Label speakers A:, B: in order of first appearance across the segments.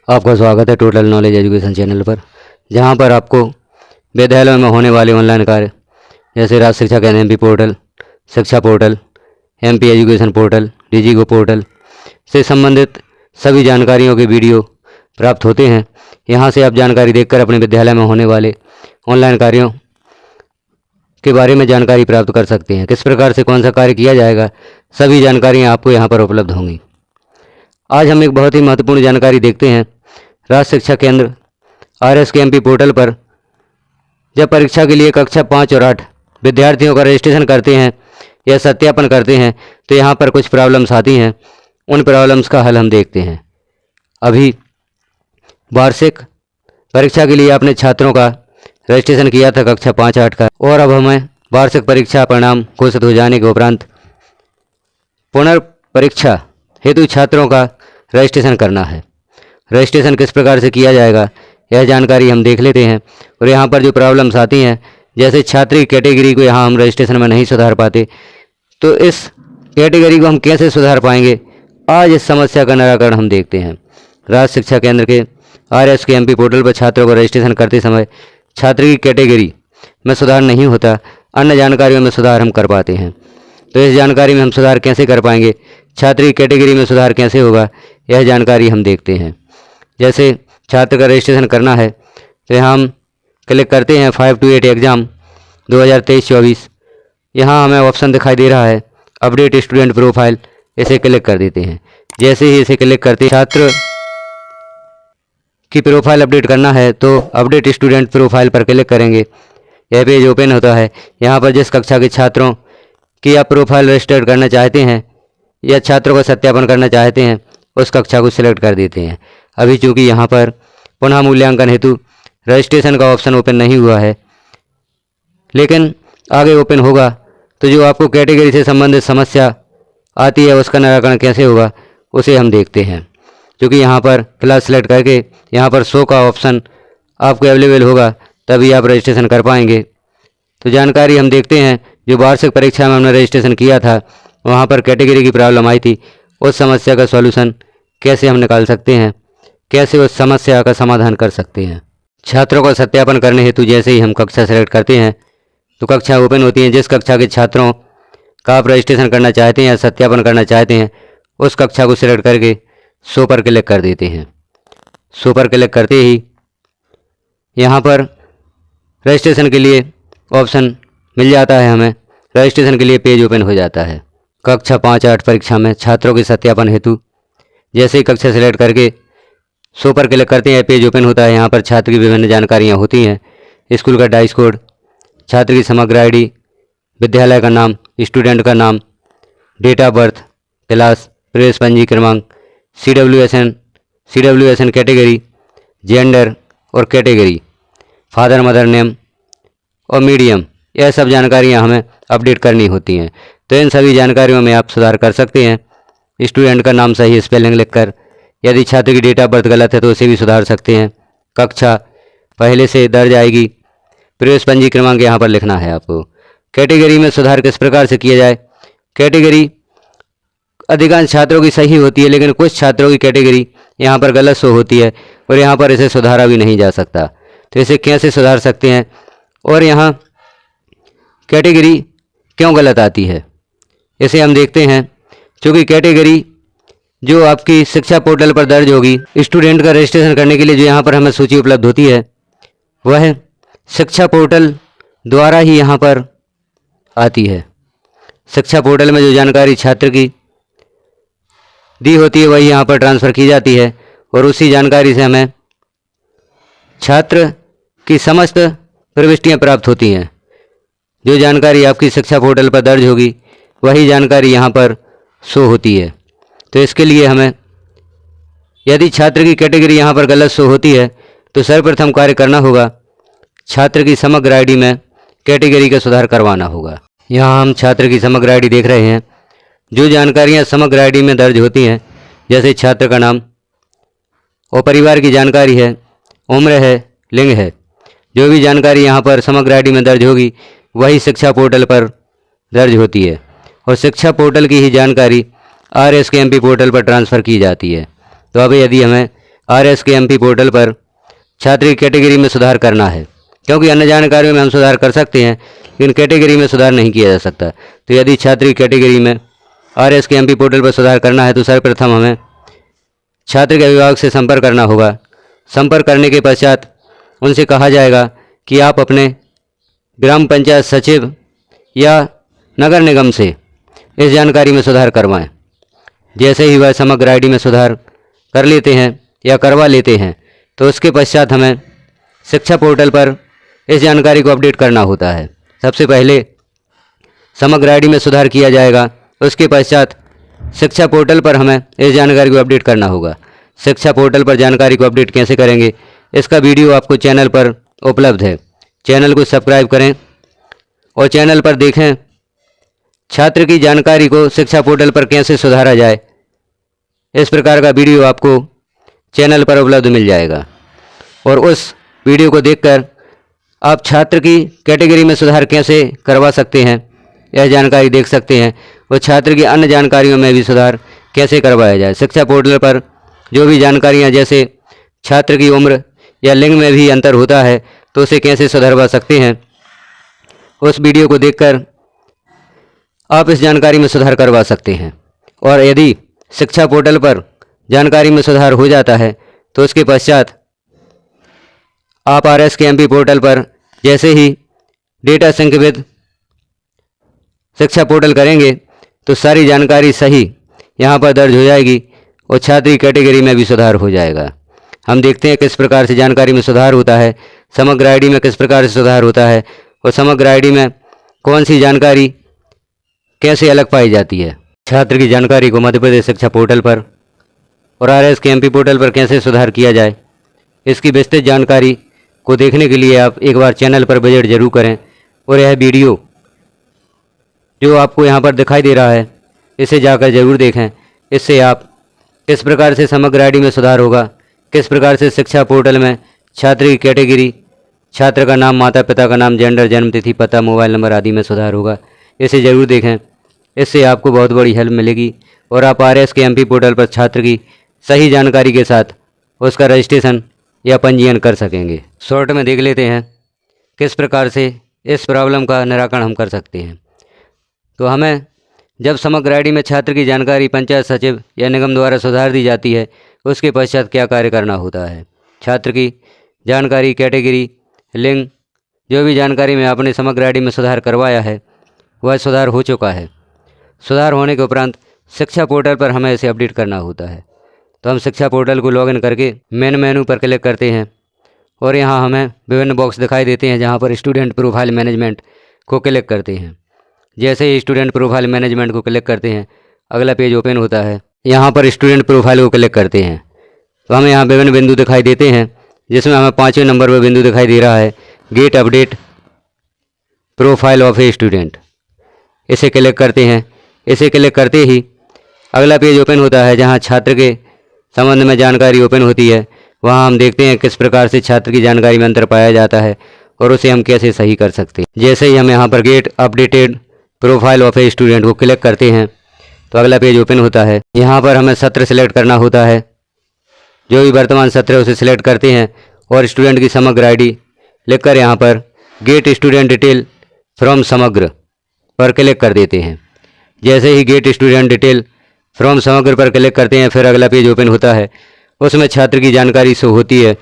A: आपका स्वागत है टोटल नॉलेज एजुकेशन चैनल पर, जहां पर आपको विद्यालयों में होने वाले ऑनलाइन कार्य जैसे Rajya Shiksha Kendra MP portal, Shiksha portal, MP education portal, डीजीगो पोर्टल से संबंधित सभी जानकारियों के वीडियो प्राप्त होते हैं। यहां से आप जानकारी देखकर अपने विद्यालय में होने वाले ऑनलाइन कार्यों के बारे में जानकारी प्राप्त कर सकते हैं। किस प्रकार से कौन सा कार्य किया जाएगा, सभी जानकारियाँ आपको यहाँ पर उपलब्ध होंगी। आज हम एक बहुत ही महत्वपूर्ण जानकारी देखते हैं। राज्य शिक्षा केंद्र RS के एमपी पोर्टल पर जब परीक्षा के लिए कक्षा 5 और 8 विद्यार्थियों का रजिस्ट्रेशन करते हैं या सत्यापन करते हैं तो यहाँ पर कुछ प्रॉब्लम्स आती हैं। उन प्रॉब्लम्स का हल हम देखते हैं। अभी वार्षिक परीक्षा के लिए आपने छात्रों का रजिस्ट्रेशन किया था कक्षा 5-8 का, और अब हमें वार्षिक परीक्षा परिणाम घोषित हो जाने के उपरांत पुनर्परीक्षा हेतु छात्रों का रजिस्ट्रेशन करना है। रजिस्ट्रेशन किस प्रकार से किया जाएगा यह जानकारी हम देख लेते हैं। और यहाँ पर जो प्रॉब्लम्स आती हैं, जैसे छात्र की कैटेगरी को यहाँ हम रजिस्ट्रेशन में नहीं सुधार पाते, तो इस कैटेगरी को हम कैसे सुधार पाएंगे, आज इस समस्या का निराकरण हम देखते हैं। राज्य शिक्षा केंद्र के RS के एमपी पोर्टल पर छात्रों को रजिस्ट्रेशन करते समय छात्र की कैटेगरी में सुधार नहीं होता, अन्य जानकारियों में सुधार हम कर पाते हैं। तो इस जानकारी में हम सुधार कैसे कर पाएंगे, छात्र की कैटेगरी में सुधार कैसे होगा, यह जानकारी हम देखते हैं। जैसे छात्र का रजिस्ट्रेशन करना है तो यहाँ हम क्लिक करते हैं 5 to 8 एग्ज़ाम 2023-24। यहाँ हमें ऑप्शन दिखाई दे रहा है अपडेट स्टूडेंट प्रोफाइल, इसे क्लिक कर देते हैं। जैसे ही इसे क्लिक करते छात्र की प्रोफाइल अपडेट करना है तो अपडेट स्टूडेंट प्रोफाइल पर क्लिक करेंगे। यह पेज ओपन होता है। यहाँ पर जिस कक्षा के छात्रों की आप प्रोफाइल रजिस्टर्ड करना चाहते हैं या छात्रों का सत्यापन करना चाहते हैं उस कक्षा को सिलेक्ट कर देते हैं। अभी चूँकि यहाँ पर पुनः मूल्यांकन हेतु रजिस्ट्रेशन का ऑप्शन ओपन नहीं हुआ है, लेकिन आगे ओपन होगा तो जो आपको कैटेगरी से संबंधित समस्या आती है उसका निराकरण कैसे होगा उसे हम देखते हैं। क्योंकि यहाँ पर क्लास सेलेक्ट करके यहाँ पर शो का ऑप्शन आपको अवेलेबल होगा, तभी आप रजिस्ट्रेशन कर पाएंगे। तो जानकारी हम देखते हैं। जो वार्षिक परीक्षा में हमने रजिस्ट्रेशन किया था वहाँ पर कैटेगरी की प्रॉब्लम आई थी, उस समस्या का सॉल्यूशन कैसे हम निकाल सकते हैं, कैसे उस समस्या का समाधान कर सकते हैं। छात्रों का सत्यापन करने हेतु जैसे ही हम कक्षा सेलेक्ट करते हैं तो कक्षा ओपन होती है। जिस कक्षा के छात्रों का आप रजिस्ट्रेशन करना चाहते हैं या सत्यापन करना चाहते हैं उस कक्षा को सिलेक्ट करके शो पर क्लिक कर देते हैं। शो पर क्लिक करते ही यहाँ पर रजिस्ट्रेशन के लिए ऑप्शन मिल जाता है। हमें रजिस्ट्रेशन के लिए पेज ओपन हो जाता है। कक्षा 5-8 परीक्षा में छात्रों के सत्यापन हेतु जैसे ही कक्षा सेलेक्ट करके शो पर क्लिक करते हैं पेज ओपन होता है। यहाँ पर छात्र की विभिन्न जानकारियाँ होती हैं। स्कूल का डाइस कोड, छात्र की समग्र ID, विद्यालय का नाम, स्टूडेंट का नाम, डेट ऑफ बर्थ, क्लास, प्रवेश पंजी क्रमांक, CWSN कैटेगरी, जेंडर और कैटेगरी, फादर मदर नेम और मीडियम, यह सब जानकारियाँ हमें अपडेट करनी होती हैं। तो इन सभी जानकारियों में आप सुधार कर सकते हैं। स्टूडेंट का नाम सही स्पेलिंग लिखकर, यदि छात्र की डेट ऑफ बर्थ गलत है तो उसे भी सुधार सकते हैं। कक्षा पहले से दर्ज आएगी। प्रवेश पंजी क्रमांक यहाँ पर लिखना है आपको। कैटेगरी में सुधार किस प्रकार से किया जाए, कैटेगरी अधिकांश छात्रों की सही होती है, लेकिन कुछ छात्रों की कैटेगरी यहाँ पर गलत शो होती है और यहाँ पर इसे सुधारा भी नहीं जा सकता। तो इसे कैसे सुधार सकते हैं और यहाँ कैटेगरी क्यों गलत आती है इसे हम देखते हैं। क्योंकि कैटेगरी जो आपकी शिक्षा पोर्टल पर दर्ज होगी, स्टूडेंट का रजिस्ट्रेशन करने के लिए जो यहाँ पर हमें सूची उपलब्ध होती है वह शिक्षा पोर्टल द्वारा ही यहाँ पर आती है। शिक्षा पोर्टल में जो जानकारी छात्र की दी होती है वही यहाँ पर ट्रांसफ़र की जाती है और उसी जानकारी से हमें छात्र की समस्त प्रविष्टियाँ प्राप्त होती हैं। जो जानकारी आपकी शिक्षा पोर्टल पर दर्ज होगी वही जानकारी यहाँ पर शो होती है। तो इसके लिए हमें, यदि छात्र की कैटेगरी यहाँ पर गलत शो होती है तो सर्वप्रथम कार्य करना होगा, छात्र की समग्र ID में कैटेगरी का सुधार करवाना होगा। यहाँ हम छात्र की समग्र ID देख रहे हैं। जो जानकारियाँ समग्र ID में दर्ज होती हैं, जैसे छात्र का नाम और परिवार की जानकारी है, उम्र है, लिंग है, जो भी जानकारी यहाँ पर समग्र ID में दर्ज होगी वही शिक्षा पोर्टल पर दर्ज होती है और शिक्षा पोर्टल की ही जानकारी RS के MP पोर्टल पर ट्रांसफ़र की जाती है। तो अब यदि हमें RSKMP पोर्टल पर छात्र की कैटेगरी में सुधार करना है, क्योंकि अन्य जानकारियों में हम सुधार कर सकते हैं लेकिन कैटेगरी में सुधार नहीं किया जा सकता। तो यदि छात्र की कैटेगरी में RSKMP पोर्टल पर सुधार करना है तो सर्वप्रथम हमें छात्र के अभिभावक से संपर्क करना होगा। संपर्क करने के पश्चात उनसे कहा जाएगा कि आप अपने ग्राम पंचायत सचिव या नगर निगम से इस जानकारी में सुधार करवाएं। जैसे ही वह समग्र आईडी में सुधार कर लेते हैं या करवा लेते हैं तो उसके पश्चात हमें शिक्षा पोर्टल पर इस जानकारी को अपडेट करना होता है। सबसे पहले समग्र आईडी में सुधार किया जाएगा, उसके पश्चात शिक्षा पोर्टल पर हमें इस जानकारी को अपडेट करना होगा। शिक्षा पोर्टल पर जानकारी को अपडेट कैसे करेंगे, इसका वीडियो आपको चैनल पर उपलब्ध है। चैनल को सब्सक्राइब करें और चैनल पर देखें छात्र की जानकारी को शिक्षा पोर्टल पर कैसे सुधारा जाए। इस प्रकार का वीडियो आपको चैनल पर उपलब्ध मिल जाएगा और उस वीडियो को देखकर आप छात्र की कैटेगरी में सुधार कैसे करवा सकते हैं यह जानकारी देख सकते हैं और छात्र की अन्य जानकारियों में भी सुधार कैसे करवाया जाए। शिक्षा पोर्टल पर जो भी जानकारियां, जैसे छात्र की उम्र या लिंग में भी अंतर होता है तो उसे कैसे सुधरवा सकते हैं, उस वीडियो को देखकर आप इस जानकारी में सुधार करवा सकते हैं। और यदि शिक्षा पोर्टल पर जानकारी में सुधार हो जाता है तो उसके पश्चात आप RSKMP पोर्टल पर जैसे ही डेटा सिंक विद शिक्षा पोर्टल करेंगे तो सारी जानकारी सही यहाँ पर दर्ज हो जाएगी और छात्र की कैटेगरी में भी सुधार हो जाएगा। हम देखते हैं किस प्रकार से जानकारी में सुधार होता है, समग्र आईडी में किस प्रकार से सुधार होता है और समग्र आईडी में कौन सी जानकारी कैसे अलग पाई जाती है। छात्र की जानकारी को मध्य प्रदेश शिक्षा पोर्टल पर और RSKMP पोर्टल पर कैसे सुधार किया जाए, इसकी विस्तृत जानकारी को देखने के लिए आप एक बार चैनल पर विजिट जरूर करें और यह वीडियो जो आपको यहाँ पर दिखाई दे रहा है इसे जाकर जरूर देखें। इससे आप किस प्रकार से समग्र आईडी में सुधार होगा, किस प्रकार से शिक्षा पोर्टल में छात्र की कैटेगरी, छात्र का नाम, माता पिता का नाम, जेंडर, जन्मतिथि, पता, मोबाइल नंबर आदि में सुधार होगा, इसे ज़रूर देखें। इससे आपको बहुत बड़ी हेल्प मिलेगी और आप RSKMP पोर्टल पर छात्र की सही जानकारी के साथ उसका रजिस्ट्रेशन या पंजीयन कर सकेंगे। शॉर्ट में देख लेते हैं किस प्रकार से इस प्रॉब्लम का निराकरण हम कर सकते हैं। तो हमें जब समग्र आईडी में छात्र की जानकारी पंचायत सचिव या निगम द्वारा सुधार दी जाती है उसके पश्चात क्या कार्य करना होता है। छात्र की जानकारी, कैटेगरी, लिंग, जो भी जानकारी में आपने समग्र आईडी में सुधार करवाया है वह सुधार हो चुका है। सुधार होने के उपरांत शिक्षा पोर्टल पर हमें इसे अपडेट करना होता है। तो हम शिक्षा पोर्टल को लॉगिन करके मेन मेनू पर क्लिक करते हैं और यहाँ हमें विभिन्न बॉक्स दिखाई देते हैं जहाँ पर स्टूडेंट प्रोफाइल मैनेजमेंट को क्लिक करते हैं। जैसे ही स्टूडेंट प्रोफाइल मैनेजमेंट को क्लिक करते हैं अगला पेज ओपन होता है। यहाँ पर स्टूडेंट प्रोफाइल को क्लिक करते हैं तो हमें यहाँ विभिन्न बिंदु दिखाई देते हैं जिसमें हमें 5वें नंबर पर बिंदु दिखाई दे रहा है gate update profile of a student. इसे क्लिक करते हैं। इसे क्लिक करते ही अगला पेज ओपन होता है जहाँ छात्र के संबंध में जानकारी ओपन होती है। वहाँ हम देखते हैं किस प्रकार से छात्र की जानकारी में अंतर पाया जाता है और उसे हम कैसे सही कर सकते हैं। जैसे ही हम यहाँ पर get updated profile of a student को क्लिक करते हैं तो अगला पेज ओपन होता है। यहाँ पर हमें सत्र सेलेक्ट करना होता है, जो भी वर्तमान सत्र है उसे सिलेक्ट करते हैं और स्टूडेंट की समग्र आईडी लिखकर यहाँ पर गेट स्टूडेंट डिटेल फ्रॉम समग्र पर क्लिक कर देते हैं। जैसे ही गेट स्टूडेंट डिटेल फ्रॉम समग्र पर क्लिक करते हैं फिर अगला पेज ओपन होता है। उसमें छात्र की जानकारी शो होती है,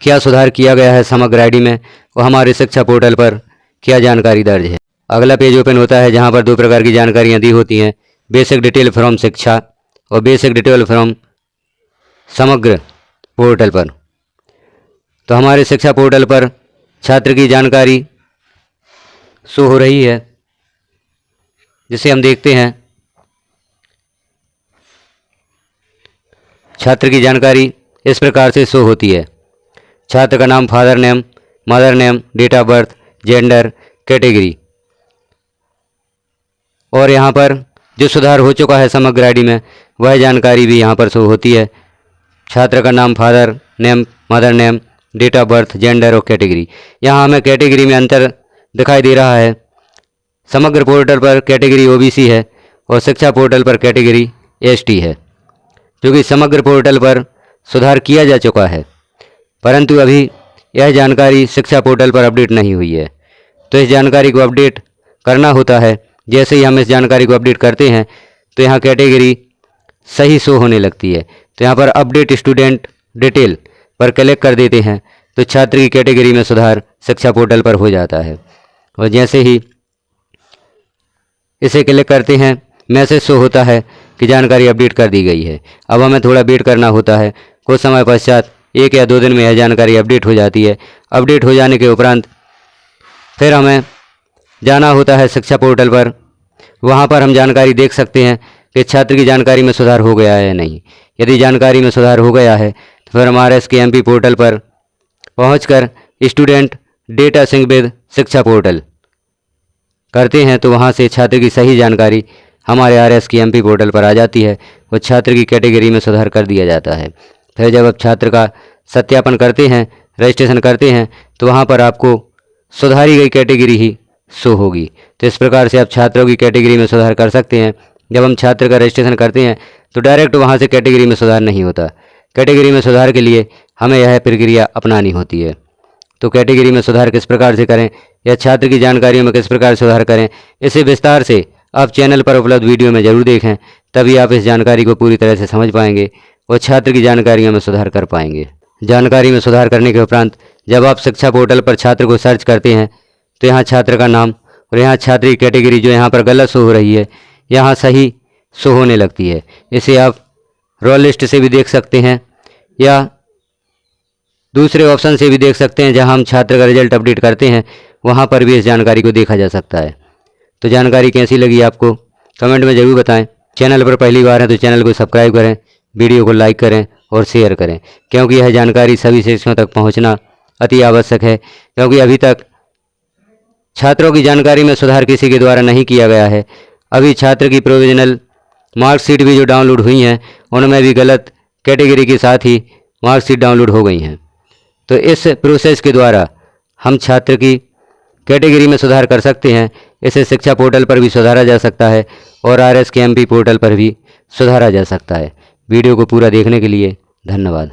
A: क्या सुधार किया गया है समग्र आईडी में और हमारे शिक्षा पोर्टल पर क्या जानकारी दर्ज है। अगला पेज ओपन होता है जहां पर दो प्रकार की जानकारियां दी होती हैं, बेसिक डिटेल फ्रॉम शिक्षा और बेसिक डिटेल फ्रॉम समग्र पोर्टल पर। तो हमारे शिक्षा पोर्टल पर छात्र की जानकारी शो हो रही है जिसे हम देखते हैं। छात्र की जानकारी इस प्रकार से शो होती है, छात्र का नाम, father name, mother name, date of birth, gender, category और यहाँ पर जो सुधार हो चुका है समग्र आईडी में वह जानकारी भी यहाँ पर शो होती है। छात्र का नाम, father name, mother name, date of birth, gender और कैटेगरी। यहाँ हमें कैटेगरी में अंतर दिखाई दे रहा है। समग्र पोर्टल पर कैटेगरी OBC है और शिक्षा पोर्टल पर कैटेगरी ST है, जो कि समग्र पोर्टल पर सुधार किया जा चुका है, परंतु अभी यह जानकारी शिक्षा पोर्टल पर अपडेट नहीं हुई है। तो इस जानकारी को अपडेट करना होता है। जैसे ही हम इस जानकारी को अपडेट करते हैं तो यहाँ कैटेगरी सही शो होने लगती है। तो यहाँ पर अपडेट स्टूडेंट डिटेल पर क्लिक कर देते हैं तो छात्र की कैटेगरी में सुधार शिक्षा पोर्टल पर हो जाता है। और जैसे ही इसे क्लिक करते हैं मैसेज शो होता है कि जानकारी अपडेट कर दी गई है। अब हमें थोड़ा वेट करना होता है। कुछ समय पश्चात 1 या 2 दिन में यह जानकारी अपडेट हो जाती है। अपडेट हो जाने के उपरांत फिर हमें जाना होता है शिक्षा पोर्टल पर। वहां पर हम जानकारी देख सकते हैं कि छात्र की जानकारी में सुधार हो गया है या नहीं। यदि जानकारी में सुधार हो गया है तो फिर हम RSKMP पोर्टल पर पहुंचकर स्टूडेंट डेटा सिंक विद शिक्षा पोर्टल करते हैं तो वहां से छात्र की सही जानकारी हमारे RSKMP पोर्टल पर आ जाती है और छात्र की कैटेगरी में सुधार कर दिया जाता है। फिर जब आप छात्र का सत्यापन करते हैं, रजिस्ट्रेशन करते हैं, तो वहाँ पर आपको सुधारी गई कैटेगरी ही शो होगी। तो इस प्रकार से आप छात्रों की कैटेगरी में सुधार कर सकते हैं। जब हम छात्र का रजिस्ट्रेशन करते हैं तो डायरेक्ट वहाँ से कैटेगरी में सुधार नहीं होता। कैटेगरी में सुधार के लिए हमें यह प्रक्रिया अपनानी होती है। तो कैटेगरी में सुधार किस प्रकार से करें या छात्र की जानकारियों में किस प्रकार से सुधार करें, इसे विस्तार से आप चैनल पर उपलब्ध वीडियो में ज़रूर देखें, तभी आप इस जानकारी को पूरी तरह से समझ पाएंगे और छात्र की जानकारियों में सुधार कर पाएंगे। जानकारी में सुधार करने के उपरांत जब आप शिक्षा पोर्टल पर छात्र को सर्च करते हैं तो यहाँ छात्र का नाम और यहाँ छात्र की कैटेगरी जो यहाँ पर गलत शो हो रही है यहाँ सही शो होने लगती है। इसे आप रोल लिस्ट से भी देख सकते हैं या दूसरे ऑप्शन से भी देख सकते हैं। जहाँ हम छात्र का रिजल्ट अपडेट करते हैं वहाँ पर भी इस जानकारी को देखा जा सकता है। तो जानकारी कैसी लगी आपको कमेंट में ज़रूर बताएं। चैनल पर पहली बार है तो चैनल को सब्सक्राइब करें, वीडियो को लाइक करें और शेयर करें, क्योंकि यह जानकारी सभी शिक्षकों तक पहुंचना अति आवश्यक है। क्योंकि अभी तक छात्रों की जानकारी में सुधार किसी के द्वारा नहीं किया गया है। अभी छात्र की प्रोविजनल मार्कशीट भी जो डाउनलोड हुई हैं उनमें भी गलत कैटेगरी के साथ ही मार्कशीट डाउनलोड हो गई हैं। तो इस प्रोसेस के द्वारा हम छात्र की कैटेगरी में सुधार कर सकते हैं। इसे शिक्षा पोर्टल पर भी सुधारा जा सकता है और RSKMP पोर्टल पर भी सुधारा जा सकता है। वीडियो को पूरा देखने के लिए धन्यवाद।